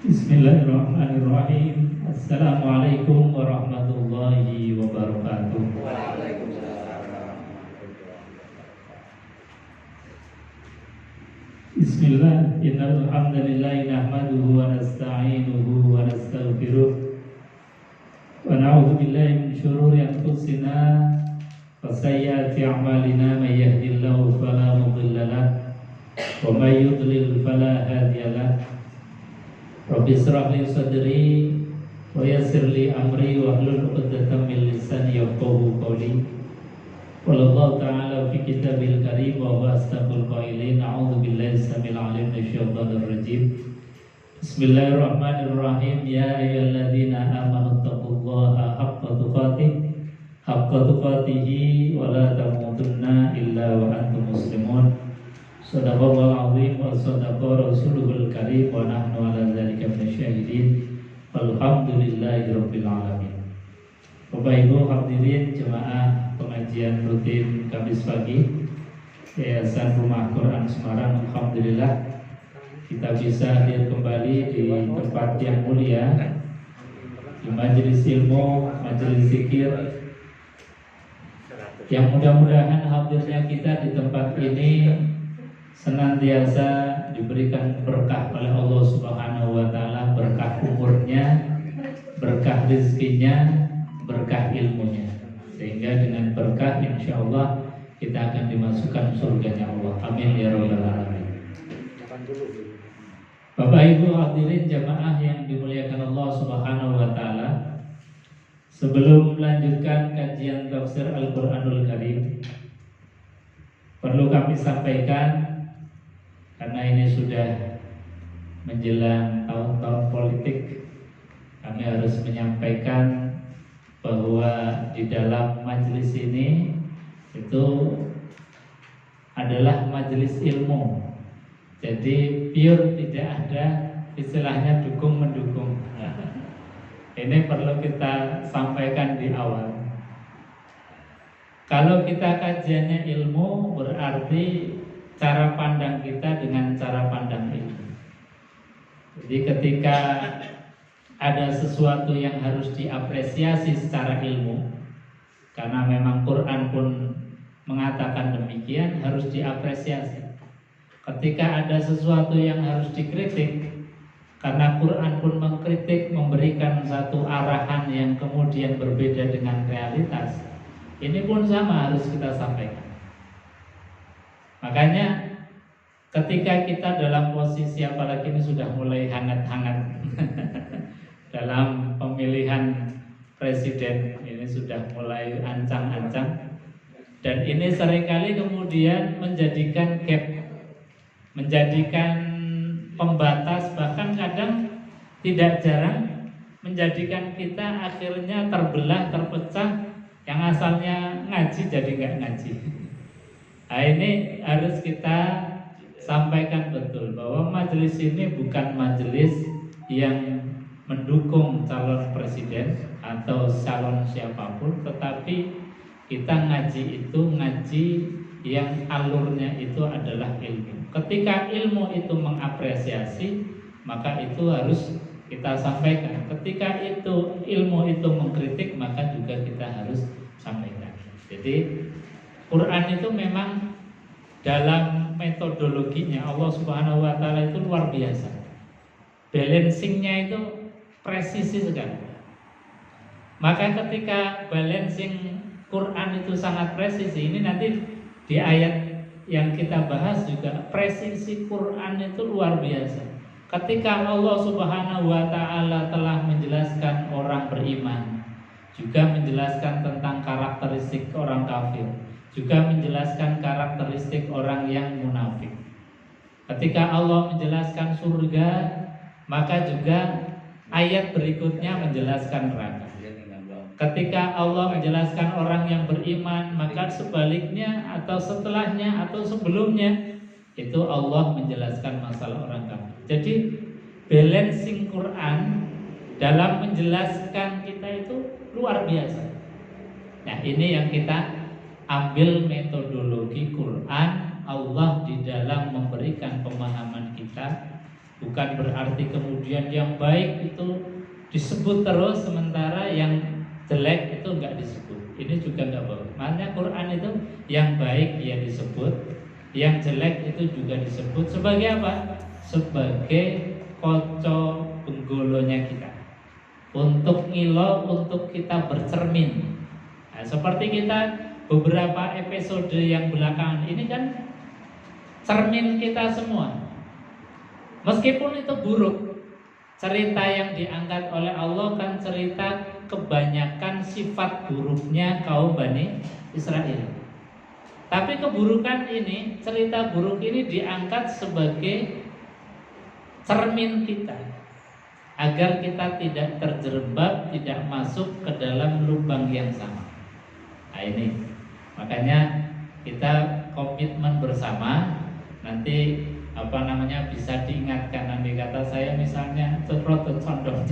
Bismillahirrahmanirrahim. Assalamualaikum warahmatullahi wabarakatuh. Bismillah. Innal hamdalillah nahmaduhu wa nasta'inuhu wa nastaghfiruh wa na'udzu billahi min shururi anfusina wa sayyiati a'malina may yahdihillahu fala mudilla lahu wa may yudlil fala hadiya lahu. Rabbi shrah li sadri wa yassir li amri wa hlul 'uqdatam min lisani yafqahu qawli. Wallahu ta'ala fi kitabil karim wa huwa asdaqul qailin. A'udzu billahi samil 'alim minasyaitonir rajim. Bismillahirrahmanirrahim. Ya ayyuhalladzina amanu taqullaha haqqa tuqatih wa la tamutunna illa wa antum muslimun. Shadaqallahul azim wa shadaqa rasuluhul karim wa nahnu ala dzalika minasyahidin. Walhamdulillahi rabbil alamin. Bapak Ibu hadirin jemaah pengajian rutin Kamis pagi Yayasan Rumah Quran Semarang, alhamdulillah kita bisa hadir kembali di tempat yang mulia, di majelis ilmu, majelis zikir, yang mudah-mudahan hadirnya kita di tempat ini senantiasa diberikan berkah oleh Allah Subhanahu wa taala, berkah umurnya, berkah rezekinya, berkah ilmunya, sehingga dengan berkah insya Allah kita akan dimasukkan surganya Allah. Amin ya rabbal alamin. Bapak Ibu hadirin jamaah yang dimuliakan Allah Subhanahu wa taala, sebelum melanjutkan kajian tafsir Al-Qur'anul Karim, perlu kami sampaikan, karena ini sudah menjelang tahun-tahun politik, kami harus menyampaikan bahwa di dalam majelis ini itu adalah majelis ilmu. Jadi pure, tidak ada istilahnya dukung mendukung. Ini perlu kita sampaikan di awal. Kalau kita kajiannya ilmu, berarti cara pandang kita dengan cara pandang ilmu. Jadi ketika ada sesuatu yang harus diapresiasi secara ilmu, karena memang Quran pun mengatakan demikian, harus diapresiasi. Ketika ada sesuatu yang harus dikritik, karena Quran pun mengkritik, memberikan satu arahan yang kemudian berbeda dengan realitas, ini pun sama harus kita sampaikan. Makanya ketika kita dalam posisi, apalagi ini sudah mulai hangat-hangat dalam pemilihan presiden, ini sudah mulai ancang-ancang, dan ini seringkali kemudian menjadikan gap, menjadikan pembatas, bahkan kadang tidak jarang menjadikan kita akhirnya terbelah, terpecah, yang asalnya ngaji jadi nggak ngaji. Nah, ini harus kita sampaikan betul bahwa majelis ini bukan majelis yang mendukung calon presiden atau calon siapapun, tetapi kita ngaji itu ngaji yang alurnya itu adalah ilmu. Ketika ilmu itu mengapresiasi, maka itu harus kita sampaikan. Ketika itu ilmu itu mengkritik, maka juga kita harus sampaikan. Jadi Quran itu memang dalam metodologinya Allah Subhanahu wa taala itu luar biasa. Balancingnya itu presisi sekali. Maka ketika balancing Quran itu sangat presisi, ini nanti di ayat yang kita bahas juga presisi Quran itu luar biasa. Ketika Allah Subhanahu wa taala telah menjelaskan orang beriman, juga menjelaskan tentang karakteristik orang kafir, juga menjelaskan karakteristik orang yang munafik. Ketika Allah menjelaskan surga, maka juga ayat berikutnya menjelaskan neraka. Ketika Allah menjelaskan orang yang beriman, maka sebaliknya atau setelahnya atau sebelumnya itu Allah menjelaskan masalah orang kafir. Jadi balancing Quran dalam menjelaskan kita itu luar biasa. Nah, ini yang kita ambil metodologi Quran Allah di dalam memberikan pemahaman kita Bukan berarti kemudian yang baik itu disebut terus, sementara yang jelek itu enggak disebut. Ini juga enggak boleh. Makanya Quran itu yang baik dia disebut, yang jelek itu juga disebut. Sebagai apa? Sebagai koco penggolonya kita, untuk ngilo, untuk kita bercermin. Nah, seperti kita beberapa episode yang belakangan ini kan cermin kita semua. Meskipun itu buruk, cerita yang diangkat oleh Allah kan cerita kebanyakan sifat buruknya kaum Bani Israel. Tapi keburukan ini, cerita buruk ini diangkat sebagai cermin kita, agar kita tidak terjerembab, tidak masuk ke dalam lubang yang sama. Nah ini, makanya kita komitmen bersama. Nanti bisa diingatkan. Nanti kata saya misalnya condong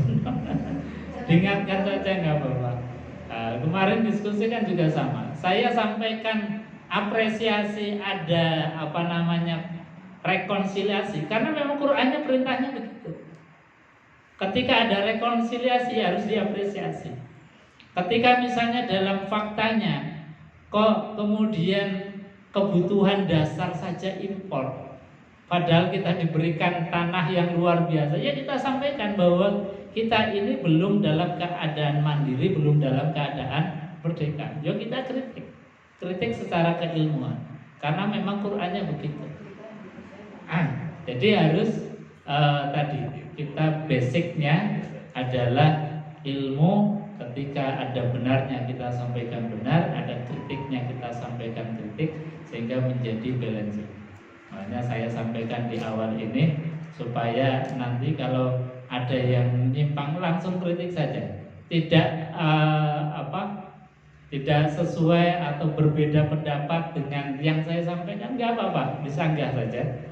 diingatkan saja nggak apa-apa. Kemarin diskusi kan juga sama. Saya sampaikan apresiasi ada rekonsiliasi, karena memang Qur'annya perintahnya begitu. Ketika ada rekonsiliasi harus diapresiasi. Ketika misalnya dalam faktanya kok kemudian kebutuhan dasar saja impor, padahal kita diberikan tanah yang luar biasa, ya kita sampaikan bahwa kita ini belum dalam keadaan mandiri, belum dalam keadaan merdeka. Ya kita kritik secara keilmuan, karena memang Qur'annya begitu. Jadi harus tadi kita basicnya adalah ilmu. Ketika ada benarnya kita sampaikan benar, ada kritiknya kita sampaikan kritik, sehingga menjadi balance. Makanya saya sampaikan di awal ini supaya nanti kalau ada yang menyimpang langsung kritik saja, tidak tidak sesuai atau berbeda pendapat dengan yang saya sampaikan, nggak apa-apa, disanggah saja.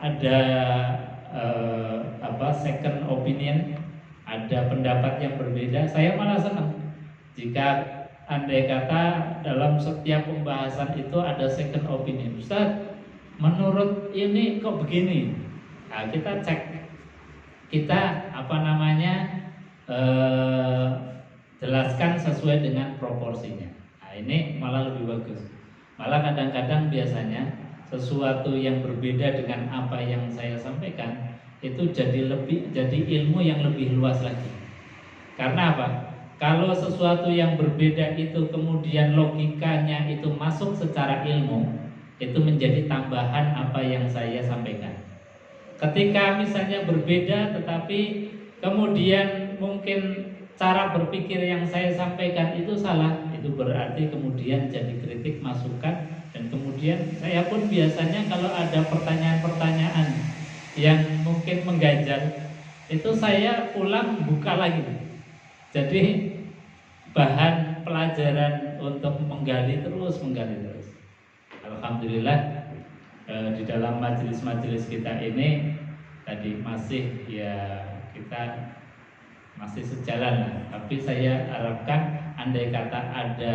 Ada second opinion, ada pendapat yang berbeda, saya malah senang jika andai kata dalam setiap pembahasan itu ada second opinion. Ustaz, menurut ini kok begini? Nah, kita cek, kita jelaskan sesuai dengan proporsinya. Nah, ini malah lebih bagus. Malah kadang-kadang biasanya sesuatu yang berbeda dengan apa yang saya sampaikan itu jadi ilmu yang lebih luas lagi. Karena apa? Kalau sesuatu yang berbeda itu kemudian logikanya itu masuk secara ilmu, itu menjadi tambahan apa yang saya sampaikan. Ketika misalnya berbeda tetapi kemudian mungkin cara berpikir yang saya sampaikan itu salah, itu berarti kemudian jadi kritik, masukan. Dan kemudian saya pun biasanya kalau ada pertanyaan-pertanyaan yang mungkin mengganjal, itu saya pulang buka lagi. Jadi bahan pelajaran untuk menggali terus. Alhamdulillah di dalam majelis-majelis kita ini tadi masih kita masih sejalan lah. Tapi saya harapkan andai kata ada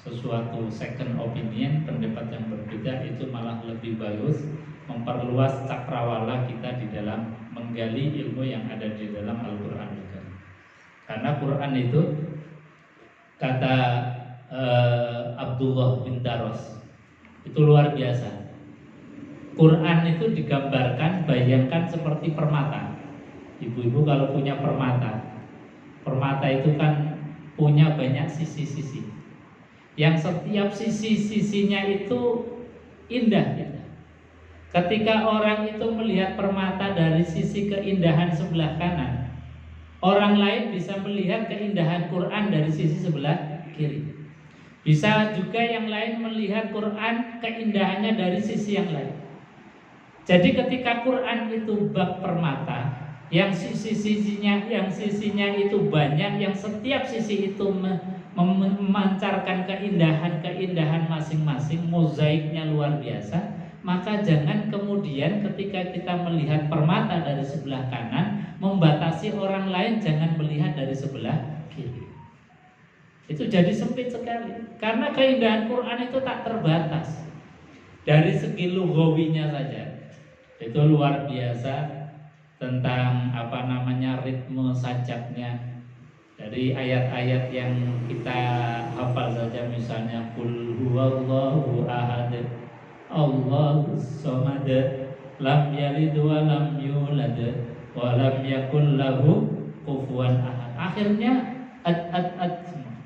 sesuatu second opinion, pendapat yang berbeda, itu malah lebih bagus, memperluas cakrawala kita di dalam menggali ilmu yang ada di dalam Al-Quran juga. Karena Quran itu kata Abdullah bin Daros itu luar biasa. Quran itu digambarkan, bayangkan seperti permata. Ibu-ibu kalau punya permata itu kan punya banyak sisi-sisi, yang setiap sisi-sisinya itu indah. Ketika orang itu melihat permata dari sisi keindahan sebelah kanan, orang lain bisa melihat keindahan Quran dari sisi sebelah kiri. Bisa juga yang lain melihat Quran keindahannya dari sisi yang lain. Jadi ketika Quran itu bak permata, yang sisinya itu banyak, yang setiap sisi itu memancarkan keindahan masing-masing, mozaiknya luar biasa. Maka jangan kemudian ketika kita melihat permata dari sebelah kanan membatasi orang lain jangan melihat dari sebelah kiri. Itu jadi sempit sekali. Karena keindahan Quran itu tak terbatas. Dari segi lughawinya saja itu luar biasa. tentang ritme sajaknya. Dari ayat-ayat yang kita hafal saja, misalnya qul huwallahu ahad Allahus samad lam yalid wa lam yulad wa lam yakul lahu kufuwan ahad. Akhirnya ad semua.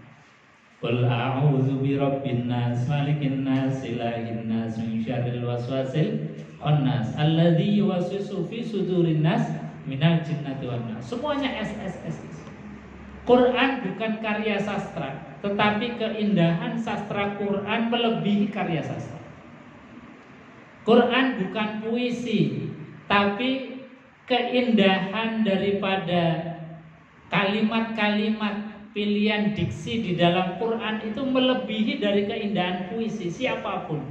Qul a'udzu birabbin nas malikin nas ilahin nas min syarril waswasil khannas alladzi yuwaswisu fi sudurin nas minal jinnati wan nas. Semuanya SSS. Quran bukan karya sastra, tetapi keindahan sastra Quran melebihi karya sastra. Quran bukan puisi, tapi keindahan daripada kalimat-kalimat pilihan diksi di dalam Quran itu melebihi dari keindahan puisi siapapun.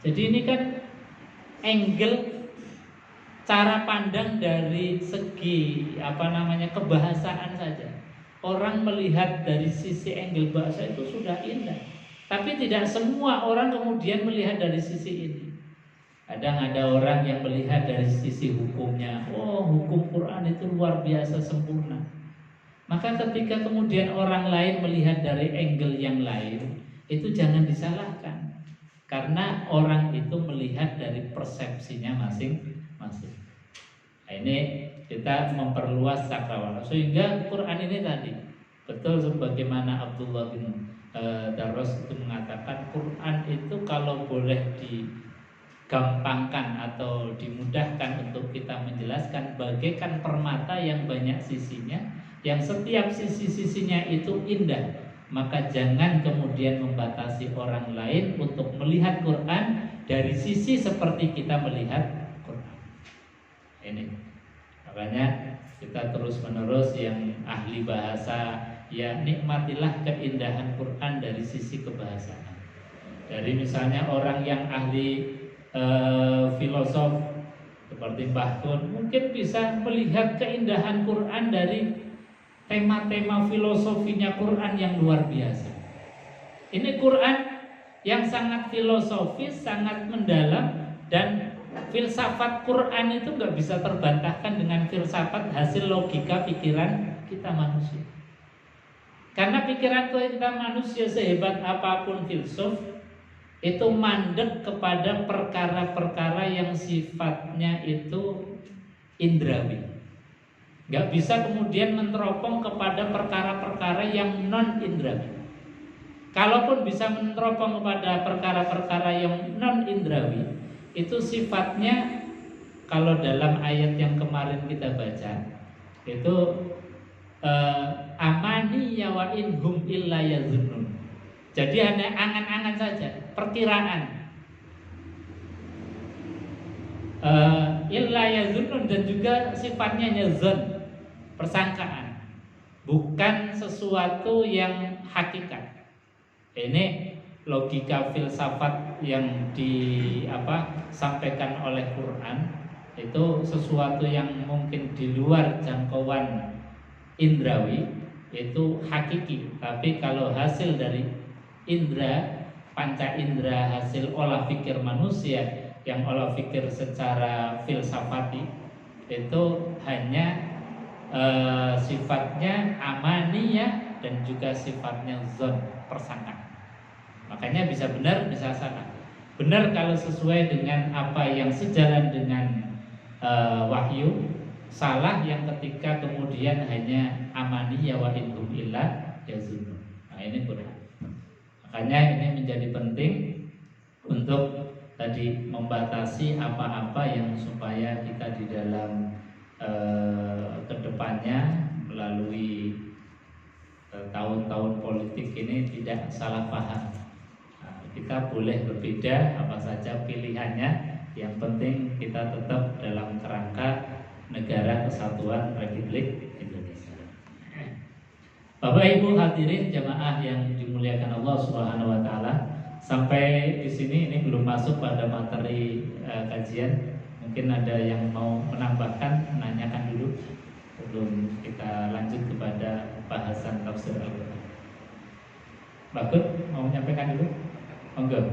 Jadi ini kan angle cara pandang dari segi kebahasaan saja. Orang melihat dari sisi angle bahasa itu sudah indah. Tapi tidak semua orang kemudian melihat dari sisi ini. Kadang ada orang yang melihat dari sisi hukumnya. Oh, hukum Quran itu luar biasa sempurna. Maka ketika kemudian orang lain melihat dari angle yang lain, itu jangan disalahkan. Karena orang itu melihat dari persepsinya masing-masing. Nah, ini kita memperluas cakrawala sehingga Quran ini tadi betul sebagaimana Abdullah bin Darros itu mengatakan, Quran itu kalau boleh digampangkan atau dimudahkan untuk kita menjelaskan, bagaikan permata yang banyak sisinya, yang setiap sisi-sisinya itu indah. Maka jangan kemudian membatasi orang lain untuk melihat Quran dari sisi seperti kita melihat Quran. Ini makanya kita terus-menerus yang ahli bahasa, ya nikmatilah keindahan Quran dari sisi kebahasaan. Dari misalnya orang yang ahli filosof seperti Mbah Kun mungkin bisa melihat keindahan Quran dari tema-tema filosofinya Quran yang luar biasa. Ini Quran yang sangat filosofis, sangat mendalam, dan filsafat Quran itu nggak bisa terbantahkan dengan filsafat hasil logika pikiran kita manusia. Karena pikiran kita manusia sehebat apapun filsuf itu mandek kepada perkara-perkara yang sifatnya itu indrawi. Nggak bisa kemudian meneropong kepada perkara-perkara yang non indrawi. Kalaupun bisa meneropong kepada perkara-perkara yang non indrawi, itu sifatnya kalau dalam ayat yang kemarin kita baca itu amani wa inhum illa yazunnun. Jadi hanya angan-angan saja, perkiraan. Illa yazunnun, dan juga sifatnya yazun, persangkaan, bukan sesuatu yang hakikat. Ini logika filsafat yang disampaikan oleh Quran itu sesuatu yang mungkin di luar jangkauan indrawi, itu hakiki. Tapi kalau hasil dari indra, panca indra, hasil olah pikir manusia yang olah pikir secara filsafati, itu hanya sifatnya amaniyah dan juga sifatnya zon, persangkaan. Makanya bisa benar, bisa salah. Benar kalau sesuai dengan apa yang sejalan dengan wahyu, salah yang ketika kemudian hanya amaniyah wa inhum illa yazunnun. Nah, ini Quran. Makanya ini menjadi penting untuk tadi membatasi apa-apa yang supaya kita di dalam kedepannya melalui tahun-tahun politik ini tidak salah paham. Kita boleh berbeda apa saja pilihannya, yang penting kita tetap dalam kerangka Negara Kesatuan Republik Indonesia. Bapak Ibu hadirin jamaah yang dimuliakan Allah Subhanahu wa taala, sampai di sini ini belum masuk pada materi kajian. Mungkin ada yang mau menambahkan, menanyakan dulu sebelum kita lanjut kepada bahasan tafsir Al-Qur'an. Bagus, mau menyampaikan dulu? Enggak.